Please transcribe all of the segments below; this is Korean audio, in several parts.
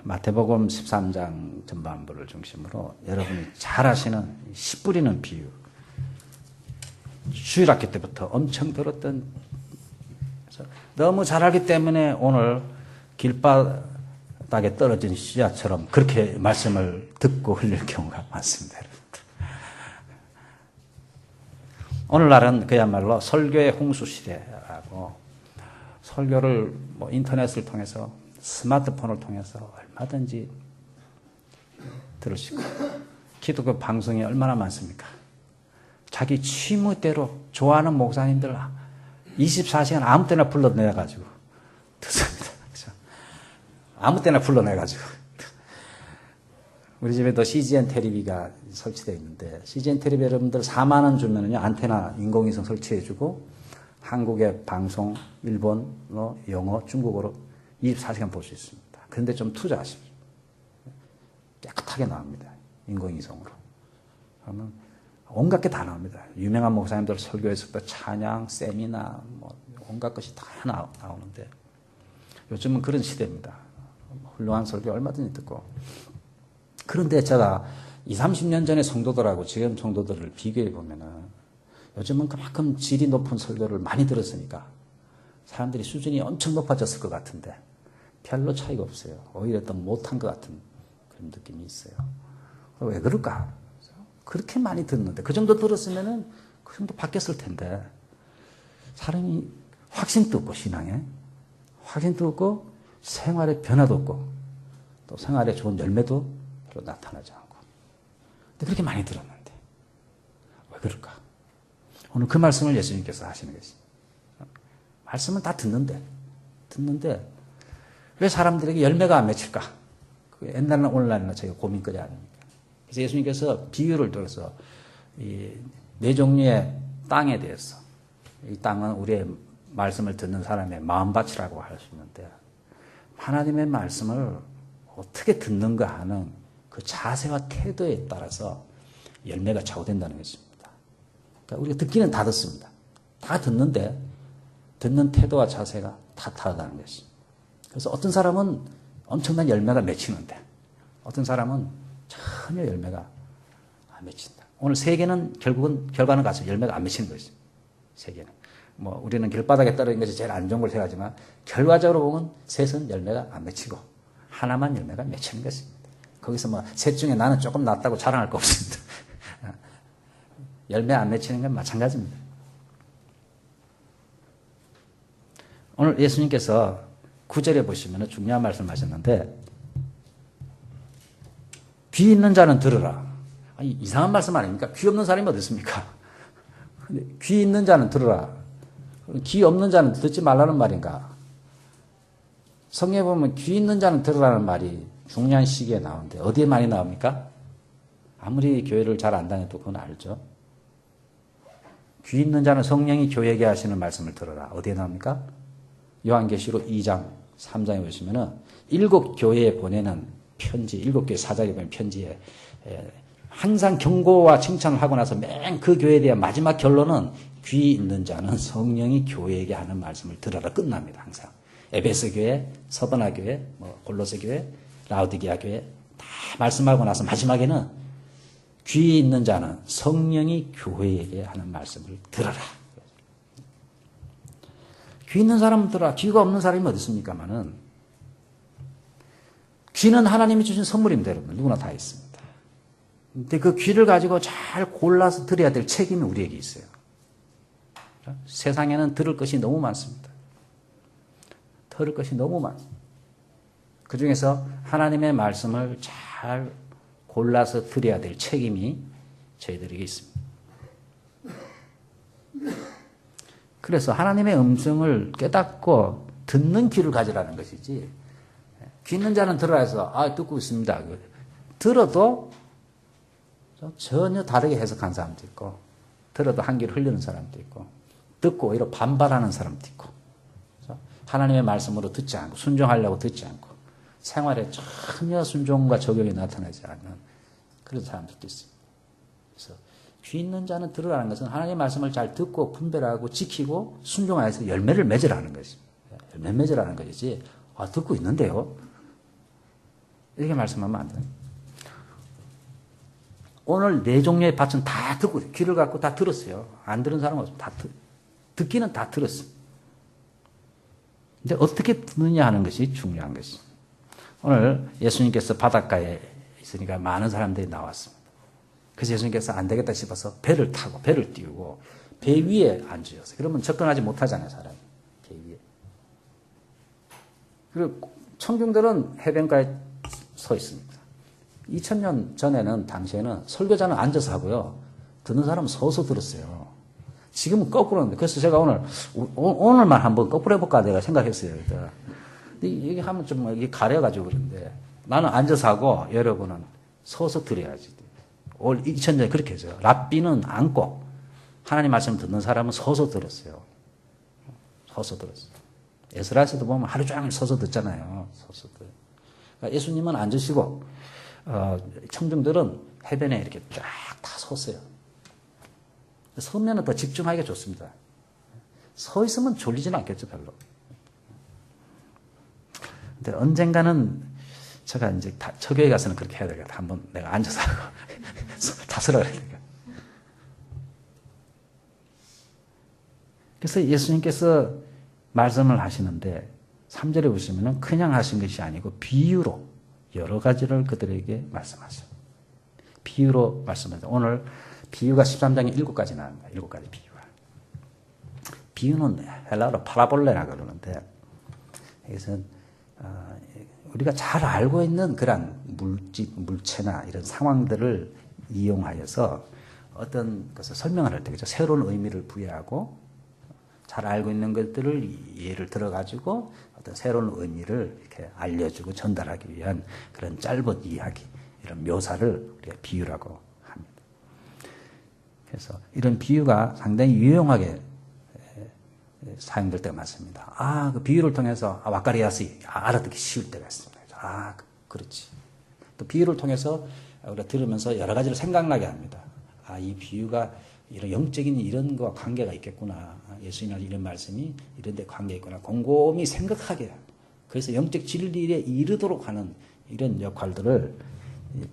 마태복음 13장 전반부를 중심으로 여러분이 잘 아시는 씨 뿌리는 비유, 주일학교 때부터 엄청 들었던, 너무 잘 알기 때문에 오늘 길바닥에 떨어진 씨앗처럼 그렇게 말씀을 듣고 흘릴 경우가 많습니다. 여러분들. 오늘날은 그야말로 설교의 홍수 시대라고, 설교를 인터넷을 통해서, 스마트폰을 통해서 얼마든지 들을 수 있고, 기독교 방송이 얼마나 많습니까? 자기 취무대로 좋아하는 목사님들 24시간 아무 때나 불러내가지고 듣습니다. 그렇죠? 아무 때나 불러내가지고. 우리 집에도 CGN 텔레비가 설치되어 있는데, CGN 텔레비 여러분들 4만 원 주면은요, 안테나 인공위성 설치해주고, 한국의 방송, 일본어, 영어, 중국어로 24시간 볼 수 있습니다. 그런데 좀 투자하십시오. 깨끗하게 나옵니다. 인공위성으로. 그러면 온갖 게 다 나옵니다. 유명한 목사님들 설교에서부터 찬양, 세미나, 온갖 것이 다 나오는데, 요즘은 그런 시대입니다. 훌륭한 설교 얼마든지 듣고. 그런데 제가 20, 30년 전의 성도들하고 지금 성도들을 비교해 보면은, 요즘은 그만큼 질이 높은 설교를 많이 들었으니까 사람들이 수준이 엄청 높아졌을 것 같은데 별로 차이가 없어요. 오히려 더 못한 것 같은 그런 느낌이 있어요. 왜 그럴까? 그렇게 많이 듣는데, 그 정도 들었으면은 그 정도 바뀌었을 텐데, 사람이 확신도 없고, 신앙에 확신도 없고, 생활에 변화도 없고, 또 생활에 좋은 열매도 별로 나타나지 않고. 근데 그렇게 많이 들었는데 왜 그럴까? 오늘 그 말씀을 예수님께서 하시는 것입니다. 말씀은 다 듣는데 왜 사람들에게 열매가 안 맺힐까? 옛날이나 오늘날이나 저희가 고민거리 아닙니까? 그래서 예수님께서 비유를 들어서 이 네 종류의 땅에 대해서, 이 땅은 우리의 말씀을 듣는 사람의 마음밭이라고 할 수 있는데, 하나님의 말씀을 어떻게 듣는가 하는 그 자세와 태도에 따라서 열매가 좌우된다는 것입니다. 그러니까 우리가 듣기는 다 듣습니다. 다 듣는데 듣는 태도와 자세가 다 다르다는 것입니다. 그래서 어떤 사람은 엄청난 열매가 맺히는데, 어떤 사람은 전혀 열매가 안 맺힌다. 오늘 세계는 결과는 같이 열매가 안 맺히는 것이죠. 세계는. 우리는 길바닥에 떨어진 것이 제일 안 좋은 걸 생각하지만, 결과적으로 보면 셋은 열매가 안 맺히고, 하나만 열매가 맺히는 것입니다. 거기서 셋 중에 나는 조금 낫다고 자랑할 거 없습니다. 열매 안 맺히는 건 마찬가지입니다. 오늘 예수님께서 9절에 보시면 중요한 말씀 하셨는데, 귀 있는 자는 들으라. 아니, 이상한 말씀 아닙니까? 귀 없는 사람이 어디 있습니까? 귀 있는 자는 들으라. 귀 없는 자는 듣지 말라는 말인가? 성경에 보면 귀 있는 자는 들으라는 말이 중요한 시기에 나오는데, 어디에 많이 나옵니까? 아무리 교회를 잘 안 다녀도 그건 알죠. 귀 있는 자는 성령이 교회에게 하시는 말씀을 들어라. 어디에 나옵니까? 요한계시록 2장, 3장에 보시면은 7교회에 보내는 편지, 7교회 사장에 보내는 편지에 항상 경고와 칭찬을 하고 나서 맨 그 교회에 대한 마지막 결론은 귀 있는 자는 성령이 교회에게 하는 말씀을 들어라 끝납니다. 항상. 에베소 교회, 서버나 교회, 골로새 교회, 라우디게아 교회 다 말씀하고 나서 마지막에는 귀 있는 자는 성령이 교회에게 하는 말씀을 들어라. 귀 있는 사람은 들어라. 귀가 없는 사람이 어디 있습니까만은, 귀는 하나님이 주신 선물입니다. 여러분, 누구나 다 있습니다. 근데 그 귀를 가지고 잘 골라서 들어야 될 책임이 우리에게 있어요. 세상에는 들을 것이 너무 많습니다. 들을 것이 너무 많습니다. 그 중에서 하나님의 말씀을 잘 골라서 드려야 될 책임이 저희들에게 있습니다. 그래서 하나님의 음성을 깨닫고 듣는 귀를 가지라는 것이지, 귀 있는 자는 들으라 해서 듣고 있습니다. 들어도 전혀 다르게 해석한 사람도 있고, 들어도 한귀를 흘리는 사람도 있고, 듣고 오히려 반발하는 사람도 있고, 하나님의 말씀으로 듣지 않고 순종하려고 듣지 않고 생활에 전혀 순종과 적용이 나타나지 않는 그런 사람들도 있습니다. 그래서 귀 있는 자는 들으라는 것은 하나님의 말씀을 잘 듣고 분별하고 지키고 순종하여서 열매를 맺으라는 것입니다. 열매 맺으라는 것이지, 듣고 있는데요, 이렇게 말씀하면 안 돼요. 오늘 네 종류의 밭은 다 듣고 귀를 갖고 다 들었어요. 안 들은 사람은 없어요. 듣기는 다 들었어요. 근데 어떻게 듣느냐 하는 것이 중요한 것이죠. 오늘 예수님께서 바닷가에 있으니까 많은 사람들이 나왔습니다. 그래서 예수님께서 안 되겠다 싶어서 배를 타고 배를 띄우고 배 위에 앉으셨어요. 그러면 접근하지 못하잖아요, 사람이. 배 위에. 그리고 청중들은 해변가에 서 있습니다. 2000년 전에는 당시에는 설교자는 앉아서 하고요. 듣는 사람은 서서 들었어요. 지금은 거꾸로인데. 그래서 제가 오늘만 한번 거꾸로 해볼까 내가 생각했어요. 근데 이게 하면 좀 이게 가려가지고 그런데 나는 앉아서 하고 여러분은 서서 들어야지. 올 2000년에 그렇게 했어요. 랍비는 앉고 하나님 말씀 듣는 사람은 서서 들었어요. 서서 들었어요. 에스라에서도 보면 하루 종일 서서 듣잖아요. 서서 들어요. 그러니까 예수님은 앉으시고 청중들은 해변에 이렇게 쫙 다 섰어요. 서면은 더 집중하기가 좋습니다. 서 있으면 졸리지는 않겠죠, 별로. 근데 언젠가는 제가 이제 저 교회 가서는 그렇게 해야 되겠다. 한번 내가 앉아서 하고 다 서라 그러니까. 그래서 예수님께서 말씀을 하시는데 3절에 보시면은 그냥 하신 것이 아니고 비유로 여러 가지를 그들에게 말씀하셔요. 비유로 말씀하세요. 오늘 비유가 13장에 7가지 나옵니다. 7가지 비유가. 비유는 헬라어로 파라볼레라 그러는데 이것은 우리가 잘 알고 있는 그런 물체나 이런 상황들을 이용하여서 어떤 것을 설명할 때 그죠? 새로운 의미를 부여하고 잘 알고 있는 것들을 예를 들어가지고 어떤 새로운 의미를 이렇게 알려주고 전달하기 위한 그런 짧은 이야기, 이런 묘사를 우리가 비유라고 합니다. 그래서 이런 비유가 상당히 유용하게 사용될 때가 많습니다. 그 비유를 통해서 와카리야스 알아듣기 쉬울 때가 있습니다. 그렇지. 또 비유를 통해서 우리가 들으면서 여러 가지를 생각나게 합니다. 이 비유가 이런 영적인 이런 거와 관계가 있겠구나. 예수님의 이런 말씀이 이런 데 관계 있구나. 곰곰이 생각하게. 그래서 영적 진리에 이르도록 하는 이런 역할들을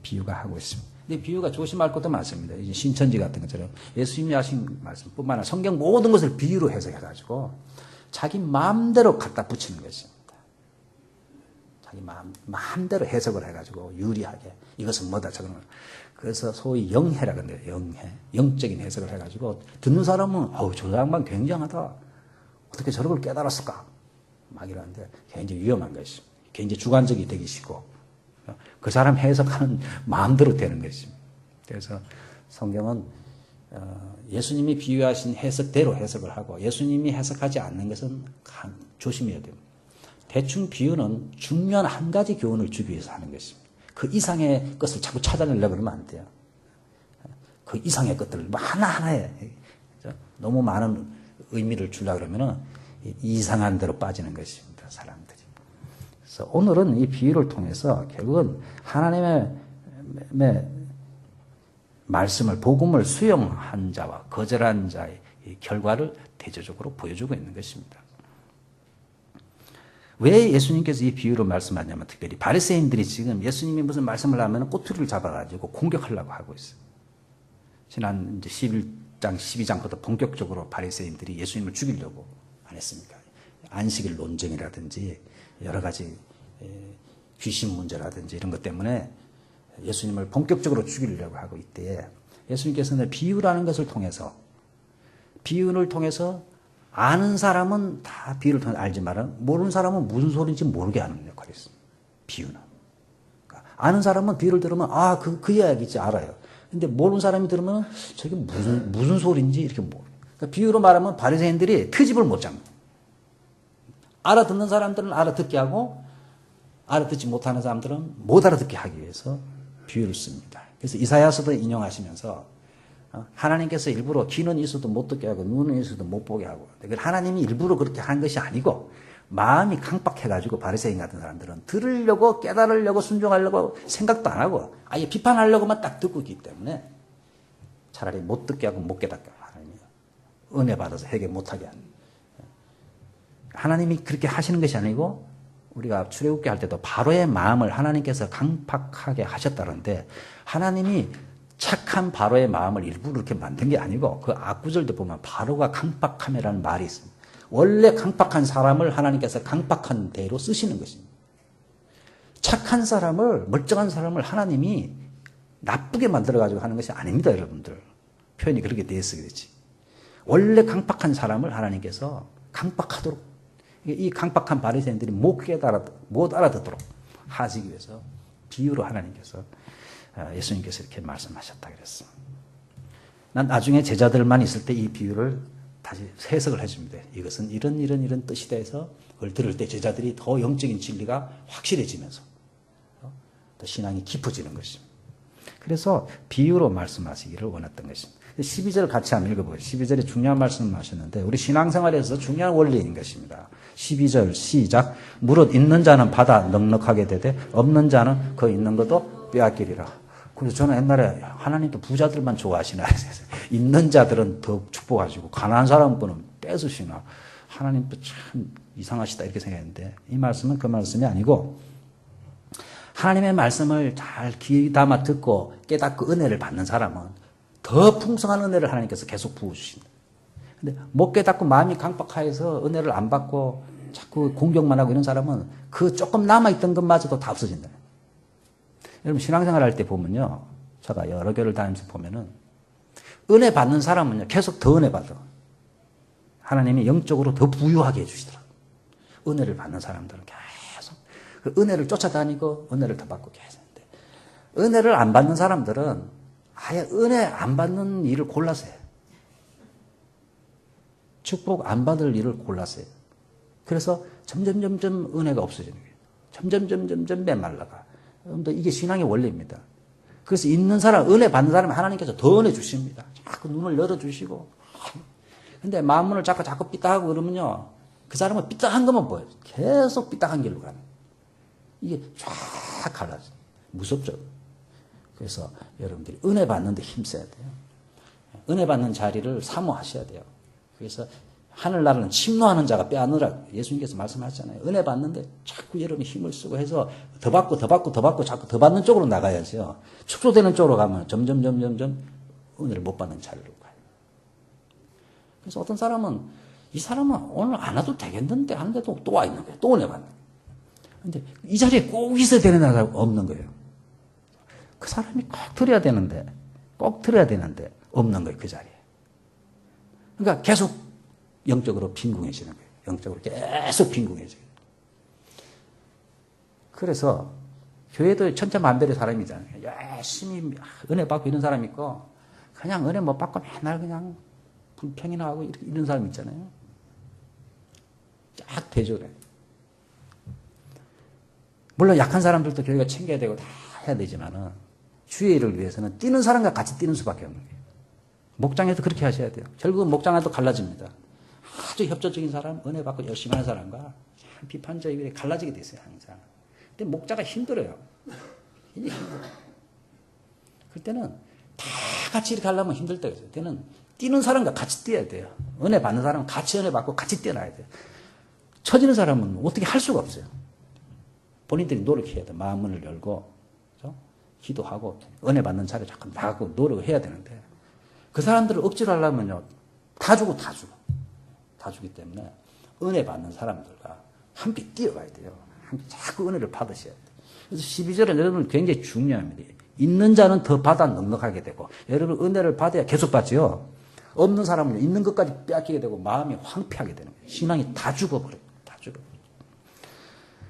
비유가 하고 있습니다. 근데 비유가 조심할 것도 많습니다. 이제 신천지 같은 것처럼 예수님이 하신 말씀뿐만 아니라 성경 모든 것을 비유로 해석해가지고 자기 마음대로 갖다 붙이는 것입니다. 자기 마음대로 해석을 해가지고 유리하게 이것은 뭐다 저거는. 그래서 소위 영해라 그래요. 영해. 영적인 해석을 해가지고 듣는 사람은 저 양반 굉장하다. 어떻게 저걸 깨달았을까? 막 이러는데 굉장히 위험한 것입니다. 굉장히 주관적이 되기 쉽고 그 사람 해석하는 마음대로 되는 것입니다. 그래서 성경은 예수님이 비유하신 해석대로 해석을 하고 예수님이 해석하지 않는 것은 조심해야 됩니다. 대충 비유는 중요한 한 가지 교훈을 주기 위해서 하는 것입니다. 그 이상의 것을 자꾸 찾아내려고 그러면 안 돼요. 그 이상의 것들을 하나하나에 너무 많은 의미를 주려고 그러면 이상한 대로 빠지는 것입니다. 사람들이. 그래서 오늘은 이 비유를 통해서 결국은 하나님의 말씀을 복음을 수용한 자와 거절한 자의 결과를 대조적으로 보여주고 있는 것입니다. 왜 예수님께서 이 비유로 말씀하냐면 특별히 바리새인들이 지금 예수님이 무슨 말씀을 하면 꼬투리를 잡아가지고 공격하려고 하고 있어요. 지난 이제 11장, 12장부터 본격적으로 바리새인들이 예수님을 죽이려고 안 했습니까? 안식일 논쟁이라든지 여러 가지 귀신 문제라든지 이런 것 때문에 예수님을 본격적으로 죽이려고 하고 있대에 예수님께서는 비유라는 것을 통해서 비유를 통해서 아는 사람은 다 비유를 통해 알지만 모르는 사람은 무슨 소리인지 모르게 하는 역할이 있습니다. 비유는. 그러니까 아는 사람은 비유를 들으면 그 이야기지 알아요. 근데 모르는 사람이 들으면 저게 무슨 소리인지 이렇게 모르요. 그러니까 비유로 말하면 바리새인들이 트집을 못 잡니다. 알아듣는 사람들은 알아듣게 하고 알아듣지 못하는 사람들은 못 알아듣게 하기 위해서 비유를 씁니다. 그래서 이사야서도 인용하시면서 하나님께서 일부러 귀는 있어도 못 듣게 하고 눈은 있어도 못 보게 하고 하나님이 일부러 그렇게 한 것이 아니고 마음이 강박해가지고 바리새인 같은 사람들은 들으려고 깨달으려고 순종하려고 생각도 안 하고 아예 비판하려고만 딱 듣고 있기 때문에 차라리 못 듣게 하고 못 깨닫게 하고 하나님이 은혜 받아서 해결 못하게 하는 하나님이 그렇게 하시는 것이 아니고 우리가 출애굽기 할 때도 바로의 마음을 하나님께서 강팍하게 하셨다는데 하나님이 착한 바로의 마음을 일부러 이렇게 만든 게 아니고 그 앞구절도 보면 바로가 강팍함이라는 말이 있습니다. 원래 강팍한 사람을 하나님께서 강팍한 대로 쓰시는 것입니다. 착한 사람을, 멀쩡한 사람을 하나님이 나쁘게 만들어가지고 하는 것이 아닙니다, 여러분들. 표현이 그렇게 되어 있어 그렇지. 원래 강팍한 사람을 하나님께서 강팍하도록, 이 강팍한 바리새인들이 못 알아듣도록 하시기 위해서 비유로 하나님께서, 예수님께서 이렇게 말씀하셨다 그랬어. 난 나중에 제자들만 있을 때 이 비유를 다시 해석을 해줍니다. 이것은 이런 뜻이다 해서 그걸 들을 때 제자들이 더 영적인 진리가 확실해지면서 더 신앙이 깊어지는 것입니다. 그래서 비유로 말씀하시기를 원했던 것입니다. 12절 같이 한번 읽어보세요. 12절에 중요한 말씀을 하셨는데 우리 신앙생활에서 중요한 원리인 것입니다. 12절 시작. 무릇 있는 자는 받아 넉넉하게 되되 없는 자는 그 있는 것도 빼앗기리라. 그래서 저는 옛날에 하나님도 부자들만 좋아하시나 있는 자들은 더 축복하시고 가난한 사람 거는 뺏으시나 하나님도 참 이상하시다 이렇게 생각했는데 이 말씀은 그 말씀이 아니고 하나님의 말씀을 잘 귀담아 듣고 깨닫고 은혜를 받는 사람은 더 풍성한 은혜를 하나님께서 계속 부어주신다. 근데 못 깨닫고 마음이 강박하여서 은혜를 안 받고 자꾸 공격만 하고 이런 사람은 그 조금 남아있던 것마저도 다 없어진다. 여러분 신앙생활 할 때 보면요. 제가 여러 교회를 다니면서 보면은 은혜 받는 사람은요. 계속 더 은혜 받아. 하나님이 영적으로 더 부유하게 해주시더라고요. 은혜를 받는 사람들은 계속 그 은혜를 쫓아다니고 은혜를 더 받고 계속 하는데 은혜를 안 받는 사람들은 아예 은혜 안 받는 일을 골라서 해요. 축복 안 받을 일을 골라서 해요. 그래서 점점 은혜가 없어지는 거예요. 점점 메말라가. 여러분들 이게 신앙의 원리입니다. 그래서 있는 사람, 은혜 받는 사람은 하나님께서 더 은혜 주십니다. 자꾸 눈을 열어주시고. 근데 마음문을 자꾸 삐딱하고 그러면요. 그 사람은 삐딱한 것만 보여요. 계속 삐딱한 길로 가는. 이게 쫙 갈라져. 무섭죠. 그래서 여러분들이 은혜 받는데 힘써야 돼요. 은혜 받는 자리를 사모하셔야 돼요. 그래서 하늘나라는 침노하는 자가 빼앗느라 예수님께서 말씀하셨잖아요. 은혜 받는데 자꾸 여러분이 힘을 쓰고 해서 더 받고 자꾸 더 받는 쪽으로 나가야죠. 축소되는 쪽으로 가면 점점 은혜를 못 받는 자리로 가요. 그래서 어떤 사람은 이 사람은 오늘 안 와도 되겠는데 하는데도 또 와 있는 거예요. 또 은혜 받는 거예요. 근데 이 자리에 꼭 있어야 되는 사람이 없는 거예요. 그 사람이 꼭 들어야 되는데 없는 거예요. 그 자리에. 그러니까 계속 영적으로 빈궁해지는 거예요. 영적으로 계속 빈궁해져요. 그래서 교회도 천차만별의 사람이잖아요. 열심히 은혜 받고 이런 사람 있고 그냥 은혜 못 받고 맨날 그냥 불평이나 하고 이런 사람 있잖아요. 쫙 대조래. 물론 약한 사람들도 교회가 챙겨야 되고 다 해야 되지만은 주의 일을 위해서는 뛰는 사람과 같이 뛰는 수밖에 없는 거예요. 목장에도 그렇게 하셔야 돼요. 결국은 목장에도 갈라집니다. 아주 협조적인 사람, 은혜 받고 열심히 하는 사람과 비판적이게 갈라지게 됐어요, 항상. 근데 목자가 힘들어요. 이게 힘들어요. 그때는 다 같이 이렇게 하려면 힘들 때가 있어요. 그때는 뛰는 사람과 같이 뛰어야 돼요. 은혜 받는 사람은 같이 은혜 받고 같이 뛰어나야 돼요. 처지는 사람은 어떻게 할 수가 없어요. 본인들이 노력해야 돼요. 마음문을 열고, 그렇죠? 기도하고, 은혜 받는 자리에 자꾸 나가고 노력을 해야 되는데, 그 사람들을 억지로 하려면요, 다 주기 때문에 은혜 받는 사람들과 함께 뛰어가야 돼요. 함께 자꾸 은혜를 받으셔야 돼요. 그래서 12절은 여러분 굉장히 중요합니다. 있는 자는 더 받아 넉넉하게 되고 여러분 은혜를 받아야 계속 받지요. 없는 사람은 있는 것까지 빼앗기게 되고 마음이 황폐하게 되는 거예요. 신앙이 다 죽어버려요. 다 죽어버려요.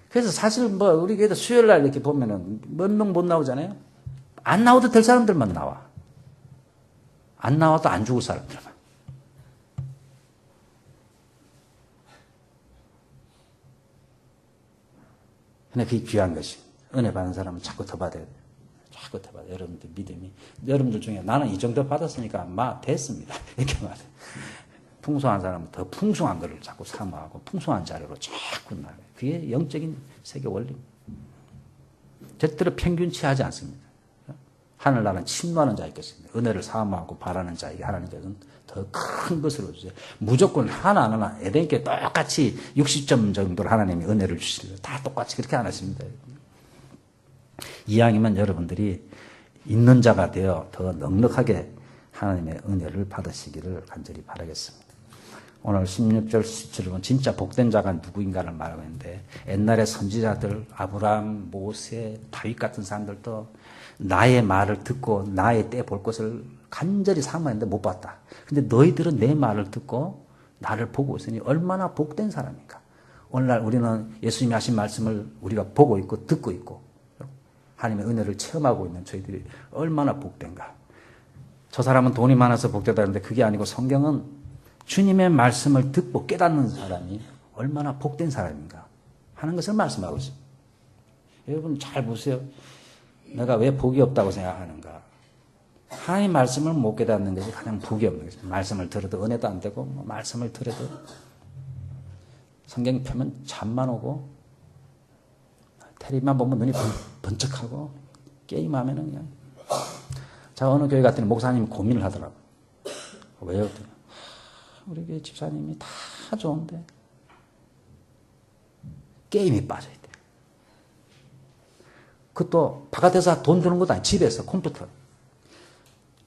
그래서 사실 우리 교회도 수요일 날 이렇게 보면은 몇 명 못 나오잖아요. 안 나와도 될 사람들만 나와. 안 나와도 안 죽을 사람들만. 근데 그게 귀한 것이. 은혜 받는 사람은 자꾸 더 받아야 돼요. 자꾸 더 받아요. 여러분들 믿음이. 여러분들 중에 나는 이 정도 받았으니까 됐습니다. 이렇게 말해요. 풍성한 사람은 더 풍성한 것을 자꾸 사모하고 풍성한 자료로 자꾸 나가요. 그게 영적인 세계 원리입니다. 절대로 평균치 하지 않습니다. 하늘나라는 침노하는 자일 것입니다. 은혜를 사모하고 바라는 자에게 하나님께서는 더 큰 것으로 주세요. 무조건 하나하나 에덴께 똑같이 60점 정도로 하나님이 은혜를 주시는 다 똑같이 그렇게 안 하십니다. 이왕이면 여러분들이 있는 자가 되어 더 넉넉하게 하나님의 은혜를 받으시기를 간절히 바라겠습니다. 오늘 16절, 17절은 진짜 복된 자가 누구인가를 말하고 있는데 옛날에 선지자들 아브라함, 모세, 다윗 같은 사람들도 나의 말을 듣고 나의 때 볼 것을 간절히 사모했는데 못 봤다. 근데 너희들은 내 말을 듣고 나를 보고 있으니 얼마나 복된 사람인가. 오늘날 우리는 예수님이 하신 말씀을 우리가 보고 있고 듣고 있고 하나님의 은혜를 체험하고 있는 저희들이 얼마나 복된가. 저 사람은 돈이 많아서 복되다는데 그게 아니고 성경은 주님의 말씀을 듣고 깨닫는 사람이 얼마나 복된 사람인가 하는 것을 말씀하고 있습니다. 여러분 잘 보세요. 내가 왜 복이 없다고 생각하는가. 하나님 말씀을 못 깨닫는 것이 가장 복이 없는 것입니다. 말씀을 들어도 은혜도 안 되고 말씀을 들어도 성경 펴면 잠만 오고 텔레비만 보면 눈이 번쩍하고 게임하면은 그냥. 자, 어느 교회 갔더니 목사님이 고민을 하더라고요. 왜요? 우리 교회 집사님이 다 좋은데 게임이 빠져있대. 그것도 바깥에서 돈 드는 것도 아니고 집에서 컴퓨터.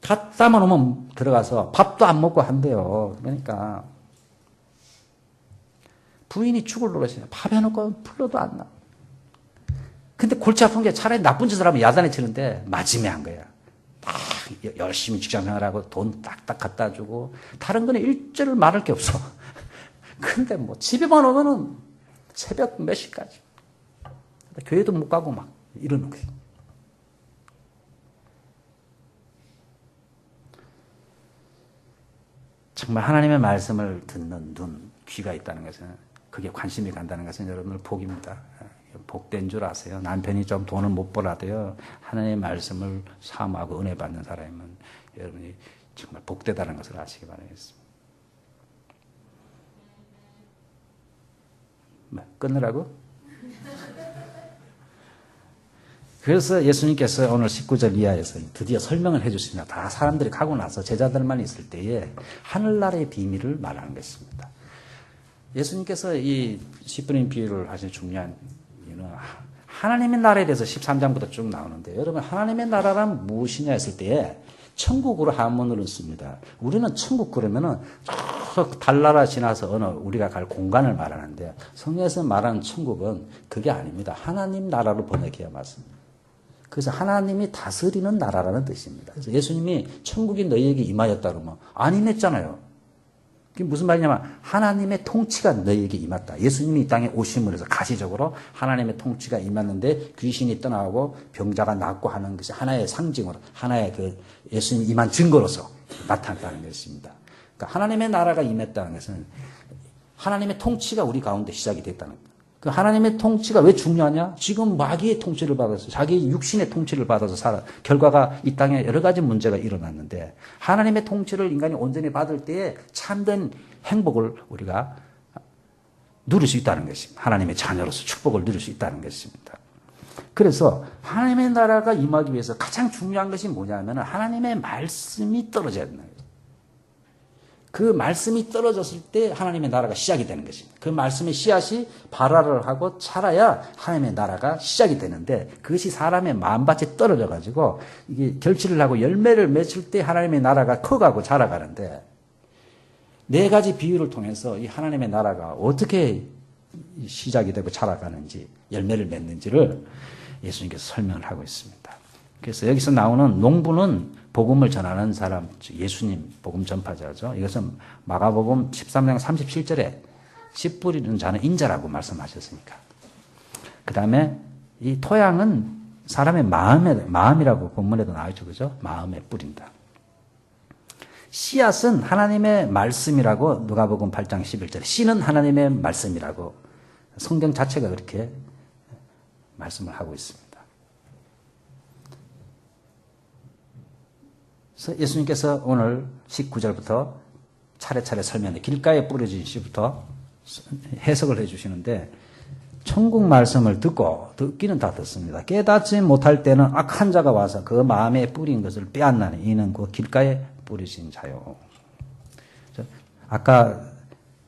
갖다만 오면 들어가서 밥도 안 먹고 한대요. 그러니까 부인이 죽을 노릇이에요. 밥 해놓고 불러도 안 나. 근데 골치 아픈 게 차라리 나쁜 짓을 하면 야단에 치는데 마지막에 한 거야. 딱 열심히 직장 생활하고 돈 딱딱 갖다 주고 다른 거는 일절을 말할 게 없어. 근데 뭐 집에만 오면은 새벽 몇 시까지 교회도 못 가고 막 이러는 거예요. 정말 하나님의 말씀을 듣는 눈, 귀가 있다는 것은 그게 관심이 간다는 것은 여러분들 복입니다. 복된 줄 아세요? 남편이 좀 돈을 못 벌어도요. 하나님의 말씀을 사모하고 은혜 받는 사람이면 여러분이 정말 복되다는 것을 아시기 바라겠습니다. 끊으라고? 그래서 예수님께서 오늘 19절 이하에서 드디어 설명을 해 주십니다. 다 사람들이 가고 나서 제자들만 있을 때에 하늘나라의 비밀을 말하는 것입니다. 예수님께서 이 씨뿌린 비유를 하신 중요한 이유는 하나님의 나라에 대해서 13장부터 쭉 나오는데 여러분 하나님의 나라란 무엇이냐 했을 때에 천국으로 한문으로 씁니다. 우리는 천국 그러면은 저 달나라 지나서 어느 우리가 갈 공간을 말하는데 성경에서 말하는 천국은 그게 아닙니다. 하나님 나라로 번역해야 맞습니다. 그래서 하나님이 다스리는 나라라는 뜻입니다. 그래서 예수님이 천국이 너희에게 임하였다 그러면 안 임했잖아요. 그게 무슨 말이냐면 하나님의 통치가 너희에게 임했다. 예수님이 이 땅에 오심을 해서 가시적으로 하나님의 통치가 임했는데 귀신이 떠나고 병자가 낫고 하는 것이 하나의 상징으로 하나의 그 예수님이 임한 증거로서 나타났다는 것입니다. 그러니까 하나님의 나라가 임했다는 것은 하나님의 통치가 우리 가운데 시작이 됐다는 거예요. 그 하나님의 통치가 왜 중요하냐? 지금 마귀의 통치를 받아서 자기 육신의 통치를 받아서 결과가 이 땅에 여러 가지 문제가 일어났는데 하나님의 통치를 인간이 온전히 받을 때에 참된 행복을 우리가 누릴 수 있다는 것입니다. 하나님의 자녀로서 축복을 누릴 수 있다는 것입니다. 그래서 하나님의 나라가 임하기 위해서 가장 중요한 것이 뭐냐면 하나님의 말씀이 떨어져야 된다. 그 말씀이 떨어졌을 때 하나님의 나라가 시작이 되는 것입니다. 그 말씀의 씨앗이 발화를 하고 자라야 하나님의 나라가 시작이 되는데 그것이 사람의 마음밭에 떨어져 가지고 이게 결실을 하고 열매를 맺을 때 하나님의 나라가 커가고 자라가는데 네 가지 비유를 통해서 이 하나님의 나라가 어떻게 시작이 되고 자라가는지 열매를 맺는지를 예수님께서 설명을 하고 있습니다. 그래서 여기서 나오는 농부는 복음을 전하는 사람, 예수님 복음 전파자죠. 이것은 마가복음 13장 37절에 씨 뿌리는 자는 인자라고 말씀하셨으니까. 그 다음에 이 토양은 사람의 마음이라고 본문에도 나와있죠. 그죠? 마음에 뿌린다. 씨앗은 하나님의 말씀이라고 누가복음 8장 11절에 씨는 하나님의 말씀이라고 성경 자체가 그렇게 말씀을 하고 있습니다. 그래서 예수님께서 오늘 19절부터 차례차례 설명해 길가에 뿌려진 씨부터 해석을 해 주시는데 천국 말씀을 듣기는 다 듣습니다. 깨닫지 못할 때는 악한 자가 와서 그 마음에 뿌린 것을 빼앗나니 이는 그 길가에 뿌리신 자요. 아까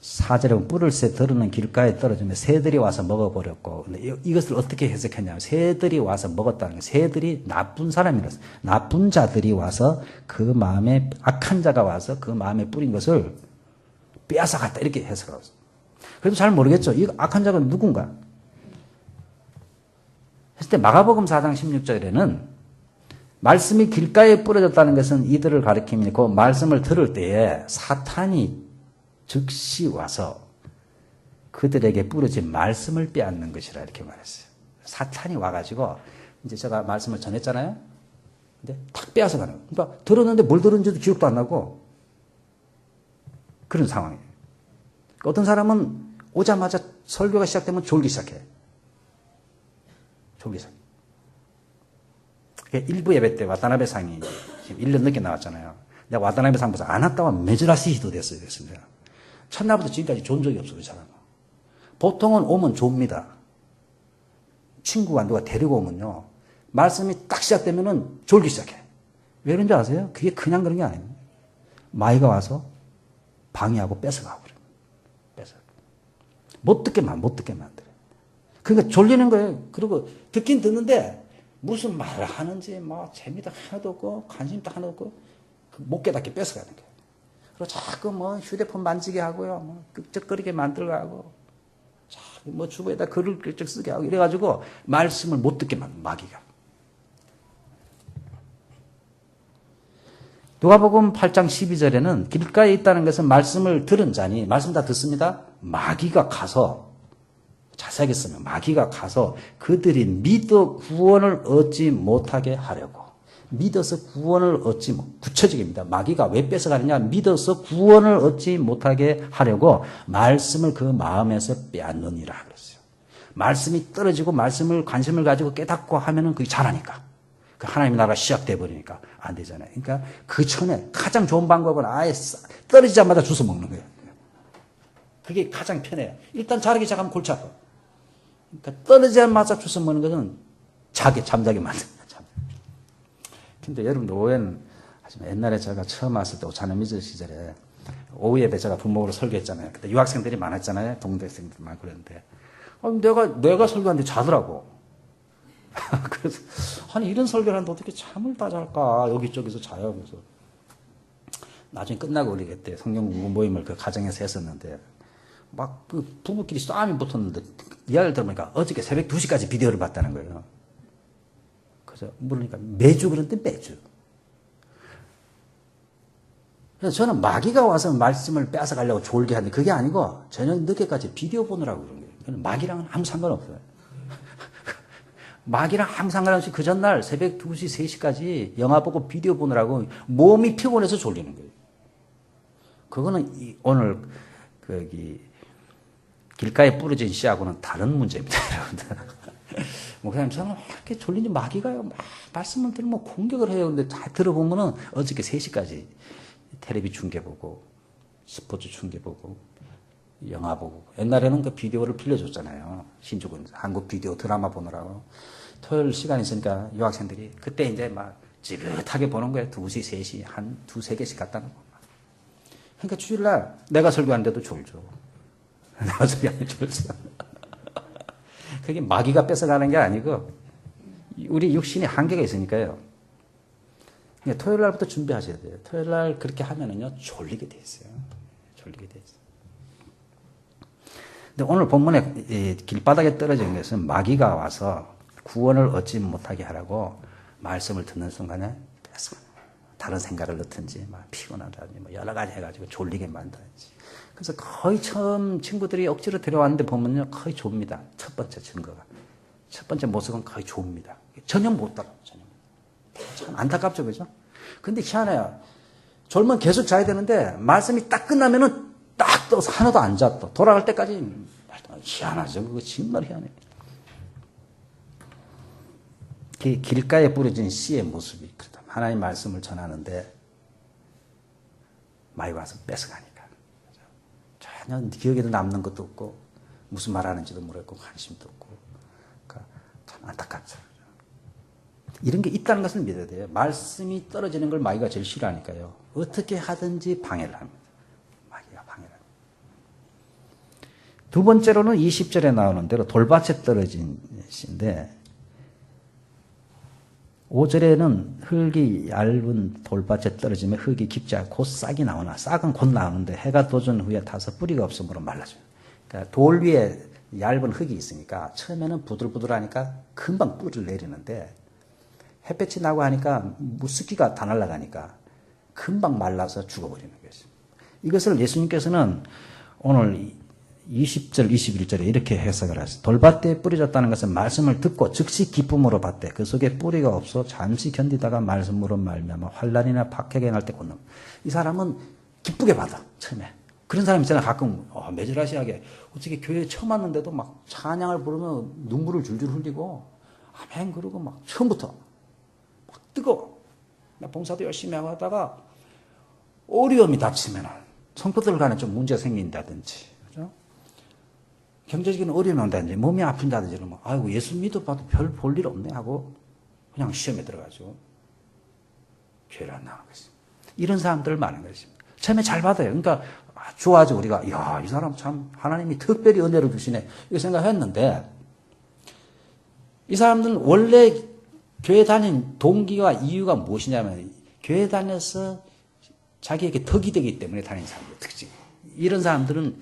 4절에 뿔을 새 들으는 길가에 떨어지면 새들이 와서 먹어버렸고, 근데 이것을 어떻게 해석했냐면 새들이 와서 먹었다는 게 새들이 나쁜 사람이라서 나쁜 자들이 와서 그 마음에 악한 자가 와서 그 마음에 뿌린 것을 빼앗아 갔다 이렇게 해석하고 있어요. 그래도 잘 모르겠죠. 이 악한 자가 누군가? 했을 때 마가복음 4장 16절에는 말씀이 길가에 뿌려졌다는 것은 이들을 가리킵니다. 그 말씀을 들을 때에 사탄이 즉시 와서 그들에게 뿌려진 말씀을 빼앗는 것이라 이렇게 말했어요. 사탄이 와가지고 이제 제가 말씀을 전했잖아요. 근데 탁 빼앗아 가는 거예요. 그러니까 들었는데 뭘 들었는지도 기억도 안 나고 그런 상황이에요. 어떤 사람은 오자마자 설교가 시작되면 졸기 시작해. 졸기 시작해. 일부 예배 때 와타나베 상이 지금 1년 넘게 나왔잖아요. 내가 와타나베 상 보서 안 왔다고 하면 메즈라시히도 됐어요. 첫날부터 지금까지 존 적이 없어요, 그 사람은. 보통은 오면 좁니다. 친구가 누가 데리고 오면요. 말씀이 딱 시작되면은 졸기 시작해. 왜 그런지 아세요? 그게 그냥 그런 게 아닙니다. 마귀가 와서 방해하고 뺏어가고 그래요. 못 듣게 만들어요. 그러니까 졸리는 거예요. 그리고 듣긴 듣는데 무슨 말을 하는지 뭐 재미도 하나도 없고 관심도 하나도 없고 못 깨닫게 뺏어가는 거예요. 그리고 자꾸 뭐 휴대폰 만지게 하고요. 뭐 끄적거리게 만들고 하고 자꾸 뭐 주부에다 글을 끌적 쓰게 하고 이래가지고 말씀을 못 듣게 만든 마귀가. 누가복음 8장 12절에는 길가에 있다는 것은 말씀을 들은 자니 말씀 다 듣습니다. 마귀가 가서 자세하게 쓰면 마귀가 가서 그들이 믿어 구원을 얻지 못하게 하려고 믿어서 구원을 얻지 구체적입니다. 마귀가 왜 뺏어가느냐 믿어서 구원을 얻지 못하게 하려고 말씀을 그 마음에서 빼앗느니라 그랬어요. 말씀이 떨어지고 말씀을 관심을 가지고 깨닫고 하면은 그게 잘하니까 그 하나님의 나라가 시작돼 버리니까 안 되잖아요. 그러니까 그 전에 가장 좋은 방법은 아예 떨어지자마자 주워 먹는 거예요. 그게 가장 편해요. 일단 자라기 시작하면 골치 아파. 그러니까 떨어지자마자 주워 먹는 것은 잠자게 만듭니다. 근데 여러분들 오해는 하지만 옛날에 제가 처음 왔을 때 오차나미즈 시절에 오후 예배 제가 부목으로 설교했잖아요. 그때 유학생들이 많았잖아요. 동대생들 많고 그랬는데 내가 설교하는데 자더라고. 그래서 아니 이런 설교를 하는데 어떻게 잠을 다 잘까 여기저기서 자요. 그래서 나중에 끝나고 우리 그때 성경 공부 모임을 그 가정에서 했었는데 막 그 부부끼리 싸움이 붙었는데 이야기를 들어보니까 어저께 새벽 2시까지 비디오를 봤다는 거예요. 그래서 물으니까 매주 그런데 매주. 그래서 저는 마귀가 와서 말씀을 빼앗아 가려고 졸게 하는데 그게 아니고 저녁 늦게까지 비디오 보느라고 그런 거예요. 마귀랑은 아무 상관없어요. 마귀랑 아무 상관없이 그 전날 새벽 2시, 3시까지 영화 보고 비디오 보느라고 몸이 피곤해서 졸리는 거예요. 그거는 오늘 길가에 뿌려진 씨하고는 다른 문제입니다, 여러분들. 목사님, 저는 이렇게 졸린지 마귀가요, 막 말씀을 들으면 공격을 해요. 근데 다 들어보면은 어저께 3시까지 텔레비 중계 보고, 스포츠 중계 보고, 영화 보고. 옛날에는 그 비디오를 빌려줬잖아요. 신주군, 한국 비디오 드라마 보느라고. 토요일 시간 있으니까 유학생들이 그때 이제 막 지긋하게 보는 거예요. 2시, 3시, 한 2-3개씩 갖다 놓고. 그러니까 주일날 내가 설교하는데도 졸죠. 내가 설교하는데 졸죠. 그게 마귀가 뺏어가는 게 아니고 우리 육신이 한계가 있으니까요. 그러니까 토요일 날부터 준비하셔야 돼요. 토요일 날 그렇게 하면은요 졸리게 돼 있어요. 졸리게 돼 있어요. 근데 오늘 본문에 길바닥에 떨어진 것은 마귀가 와서 구원을 얻지 못하게 하라고 말씀을 듣는 순간에 뺏어가는 거예요. 다른 생각을 넣든지 막 피곤하다든지 뭐 여러 가지 해가지고 졸리게 만들든지. 그래서 거의 처음 친구들이 억지로 데려왔는데 보면요 거의 좁니다. 첫 번째 증거가. 첫 번째 모습은 거의 좁니다. 전혀 못 따라요. 전혀. 참 안타깝죠, 그죠? 근데 희한해요. 졸면 계속 자야 되는데 말씀이 딱 끝나면은 딱 떠서 하나도 안 잤다. 돌아갈 때까지 희한하죠. 그거 정말 희한해요. 길가에 뿌려진 씨의 모습이 그렇다. 하나님 말씀을 전하는데 마귀가 와서 뺏어가니까. 전혀 기억에도 남는 것도 없고 무슨 말하는지도 모르겠고 관심도 없고. 그러니까 참 안타깝죠. 이런 게 있다는 것을 믿어야 돼요. 말씀이 떨어지는 걸 마귀가 제일 싫어하니까요. 어떻게 하든지 방해를 합니다. 마귀가 방해를 합니다. 두 번째로는 20절에 나오는 대로 돌밭에 떨어진 것인데 5절에는 흙이 얇은 돌밭에 떨어지면 흙이 깊지 않고 곧 싹이 나오나 싹은 곧 나오는데 해가 돋은 후에 타서 뿌리가 없으므로 말라져요. 그러니까 돌 위에 얇은 흙이 있으니까 처음에는 부들부들하니까 금방 뿌리를 내리는데 햇볕이 나고 하니까 습기가 다 날아가니까 금방 말라서 죽어버리는 것입니다. 이것을 예수님께서는 오늘 20절, 21절에 이렇게 해석을 하셨어요. 돌밭에 뿌려졌다는 것은 말씀을 듣고 즉시 기쁨으로 받되 그 속에 뿌리가 없어 잠시 견디다가 말씀으로 말미암아 환난이나 박해가 날 때 곧는. 이 사람은 기쁘게 받아 처음에. 그런 사람 있잖아요. 가끔 매절하시하게 어떻게 교회에 처음 왔는데도 막 찬양을 부르면 눈물을 줄줄 흘리고 아멘 그러고 막 처음부터 막 뜨거워. 나 봉사도 열심히 하고 하다가 어려움이 닥치면 성도들 간에 좀 문제가 생긴다든지 그죠? 경제적인 어려움이 온다든지 몸이 아픈다든지 이러면 아이고 예수 믿어봐도 별 볼 일 없네 하고 그냥 시험에 들어가죠. 교회를 안 나가는 것입니다. 이런 사람들 많은 것입니다. 처음에 잘 받아요. 그러니까 좋아하죠. 우리가 이 사람 참 하나님이 특별히 은혜를 주시네 이렇게 생각했는데 이 사람들은 원래 교회 다닌 동기와 이유가 무엇이냐면 교회 다녀서 자기에게 덕이 되기 때문에 다니는 사람들 특징. 이런 사람들은